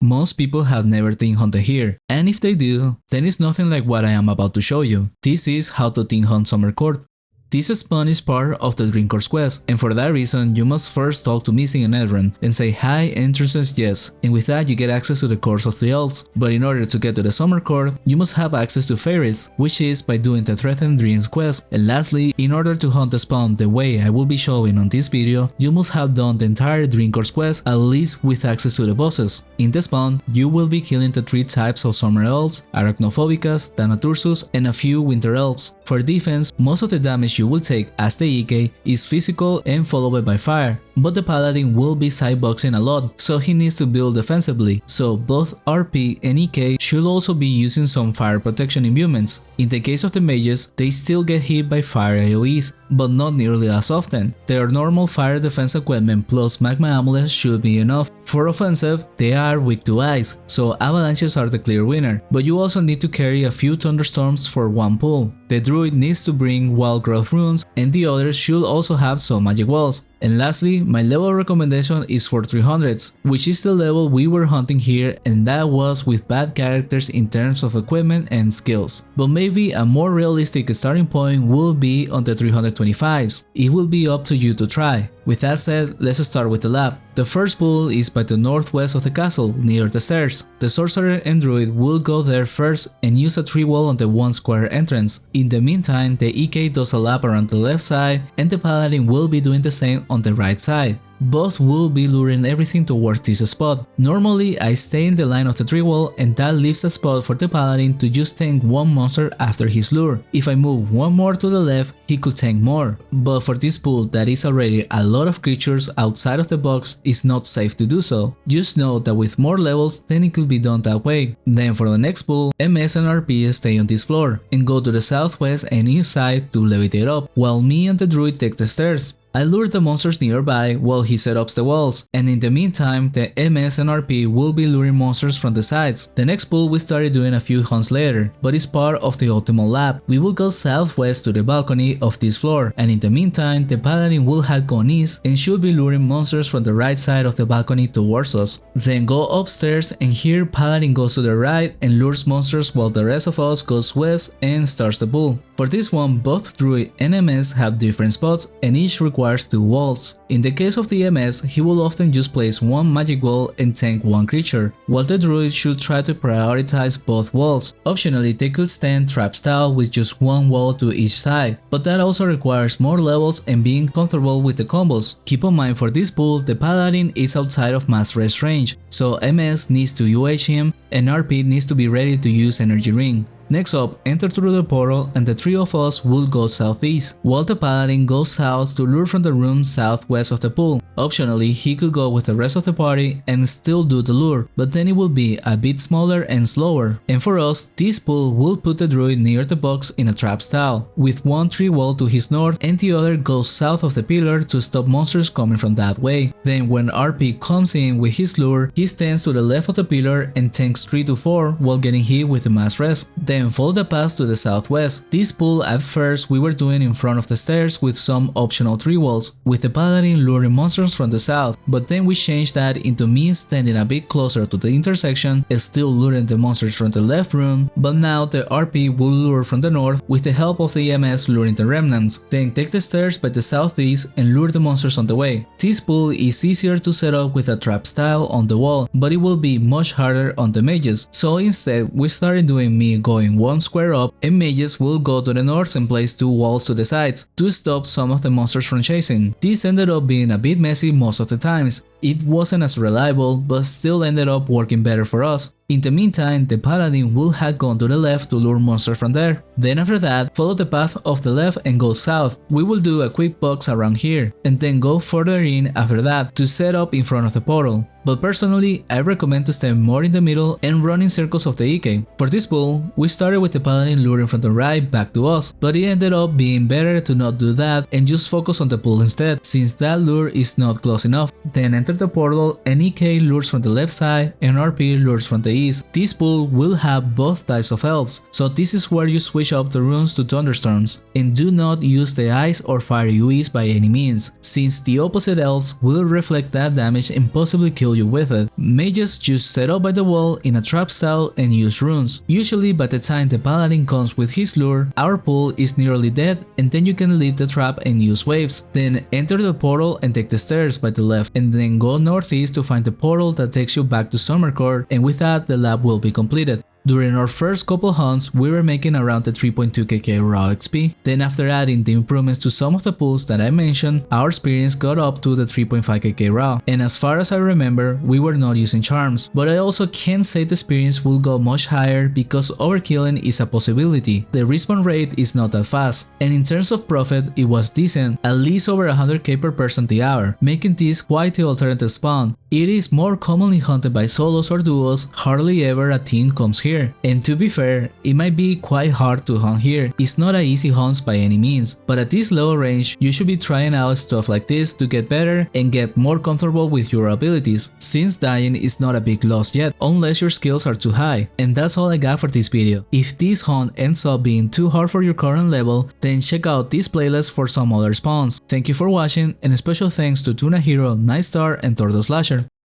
Most people have never team hunted here, and if they do, then it's nothing like what I am about to show you. This is how to team hunt Summer Court. This spawn is part of the Dream Course quest, and for that reason you must first talk to Missing and Edron and say hi entrances yes, and with that you get access to the course of the elves. But in order to get to the Summer Court, you must have access to fairies, which is by doing the Threatened Dreams quest. And lastly, in order to hunt the spawn the way I will be showing on this video, you must have done the entire Dream Course quest, at least with access to the bosses. In the spawn, you will be killing the 3 types of Summer Elves, Arachnophobicas, Thanatursus, and a few Winter Elves. For defense, most of the damage you will take as the EK is physical and followed by fire, but the paladin will be sideboxing a lot, so he needs to build defensively, so both RP and EK should also be using some fire protection imbuements. In the case of the mages, they still get hit by fire AoEs, but not nearly as often. Their normal fire defense equipment plus magma amulets should be enough. For offensive, they are weak to ice, so avalanches are the clear winner, but you also need to carry a few thunderstorms for one pull. The druid needs to bring wild growth runes, and the others should also have some magic walls. And lastly, my level recommendation is for 300s, which is the level we were hunting here, and that was with bad characters in terms of equipment and skills. But maybe a more realistic starting point will be on the 325s. It will be up to you to try. With that said, let's start with the lab. The first pool is by the northwest of the castle, near the stairs. The sorcerer and druid will go there first and use a tree wall on the 1 square entrance. In the meantime, the EK does a lap around the left side, and the paladin will be doing the same on the right side. Both will be luring everything towards this spot. Normally, I stay in the line of the tree wall, and that leaves a spot for the paladin to just tank one monster after his lure. If I move one more to the left, he could tank more. But for this pool that is already a lot of creatures outside of the box, it's not safe to do so. Just know that with more levels, then it could be done that way. Then for the next pool, MS and RP stay on this floor, and go to the southwest and east side to levitate up, while me and the druid take the stairs. I lure the monsters nearby while he set up the walls, and in the meantime, the MS and RP will be luring monsters from the sides. The next pool we started doing a few hunts later, but it's part of the optimal lab. We will go southwest to the balcony of this floor, and in the meantime, the paladin will have gone east and should be luring monsters from the right side of the balcony towards us. Then go upstairs, and here paladin goes to the right and lures monsters while the rest of us goes west and starts the pool. For this one, both druid and MS have different spots, and each requires 2 walls. In the case of the MS, he will often just place one magic wall and tank one creature, while the druid should try to prioritize both walls. Optionally, they could stand trap style with just one wall to each side, but that also requires more levels and being comfortable with the combos. Keep in mind, for this pool, the paladin is outside of mass rest range, so MS needs to UH him and RP needs to be ready to use energy ring. Next up, enter through the portal, and the 3 of us will go southeast, while the paladin goes south to lure from the room southwest of the pool. Optionally, he could go with the rest of the party and still do the lure, but then it will be a bit smaller and slower. And for us, this pool will put the druid near the box in a trap style, with one tree wall to his north and the other goes south of the pillar to stop monsters coming from that way. Then when RP comes in with his lure, he stands to the left of the pillar and tanks 3 to 4 while getting hit with the mass rest. Then follow the path to the southwest. This pool at first we were doing in front of the stairs with some optional tree walls, with the paladin luring monsters from the south, but then we changed that into me standing a bit closer to the intersection, still luring the monsters from the left room, but now the RP will lure from the north with the help of the MS luring the remnants. Then take the stairs by the southeast and lure the monsters on the way. This pool is easier to set up with a trap style on the wall, but it will be much harder on the mages, so instead we started doing me going 1 square up, and mages will go to the north and place 2 walls to the sides to stop some of the monsters from chasing. This ended up being a bit messy most of the times. It wasn't as reliable, but still ended up working better for us. In the meantime, the paladin will have gone to the left to lure monsters from there. Then after that, follow the path of the left and go south. We will do a quick box around here, and then go further in after that to set up in front of the portal. But personally, I recommend to stay more in the middle and run in circles of the EK. For this pool, we started with the paladin luring from the right back to us, but it ended up being better to not do that and just focus on the pool instead, since that lure is not close enough. Then enter enter the portal and EK lures from the left side and RP lures from the east. This pool will have both types of elves, so this is where you switch up the runes to thunderstorms, and do not use the ice or fire UEs by any means, since the opposite elves will reflect that damage and possibly kill you with it. Mages just set up by the wall in a trap style and use runes. Usually by the time the paladin comes with his lure, our pool is nearly dead, and then you can leave the trap and use waves. Then enter the portal and take the stairs by the left, and then go northeast to find the portal that takes you back to Summer Court, and with that the lab will be completed. During our first couple hunts, we were making around the 3.2kk raw XP, then after adding the improvements to some of the pools that I mentioned, our experience got up to the 3.5kk raw, and as far as I remember, we were not using charms, but I also can't say the experience will go much higher because overkilling is a possibility. The respawn rate is not that fast, and in terms of profit, it was decent, at least over 100k per person the hour, making this quite the alternative spawn. It is more commonly hunted by solos or duos, hardly ever a team comes here. And to be fair, it might be quite hard to hunt here. It's not an easy hunt by any means, but at this low range, you should be trying out stuff like this to get better and get more comfortable with your abilities, since dying is not a big loss yet, unless your skills are too high. And that's all I got for this video. If this hunt ends up being too hard for your current level, then check out this playlist for some other spawns. Thank you for watching, and a special thanks to Tuna Hero, Night Star, and Thor the Slasher.